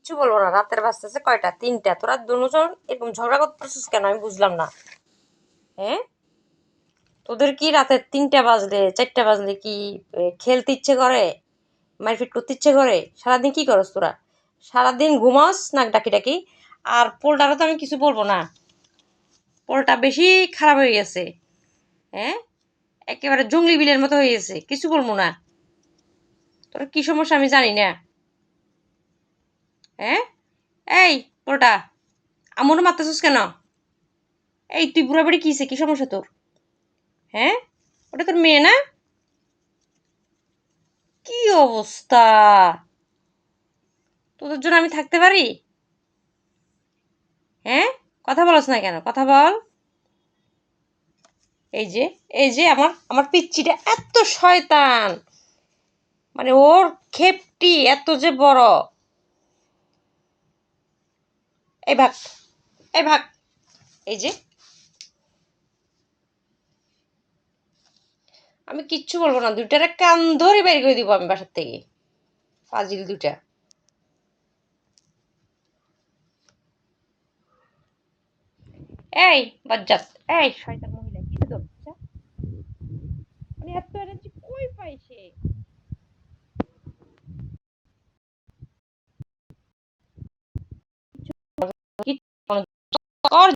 কিচ্ছু বলবো না। রাতের বাজতেছে কয়টা? 3টা। তোরা দুজন এরকম ঝগড়া করতেছিস কেন আমি বুঝলাম না। হ্যাঁ, তোদের কি রাতে 3টা বাজলে 4টা বাজলে কি খেলতে ইচ্ছে করে, মারপিট করতে ইচ্ছে করে? সারাদিন কি করস তোরা? সারাদিন ঘুমাস নাক ডাকি ডাকি। আর পোলটারও তো আমি কিছু বলবো না, পোলটা বেশি খারাপ হয়ে গেছে। হ্যাঁ, একেবারে জঙ্গলি বিলের মতো হয়ে গেছে, কিছু বলবো না। তোর কি সমস্যা আমি জানি না। হ্যাঁ, এই পোলটা, আমর মারতেছিস কেন? এই তুই বুড়া বাড়ি কিসে, কি সমস্যা তোর? হ্যাঁ, ওটা তোর মেয়ে না? কি অবস্থা! তোদের জন্য আমি থাকতে পারি? হ্যাঁ, কথা বলছ না কেন? কথা বল। এই যে, এই যে আমার আমার পিচ্চিটা এত শয়তান, মানে ওর খেপটি এত যে বড়। এই ভাগ, এই ভাগ। এই যে, আমি কিচ্ছু বলবো না, দুইটারে কান ধরে বের করে দিব আমি বাসার থেকে। ফাজিল দুইটা। এই বজ্জাত, এই শয়তান মহিলা, কি তোর? মানে এত এনার্জি কই পাই সে? কি কর?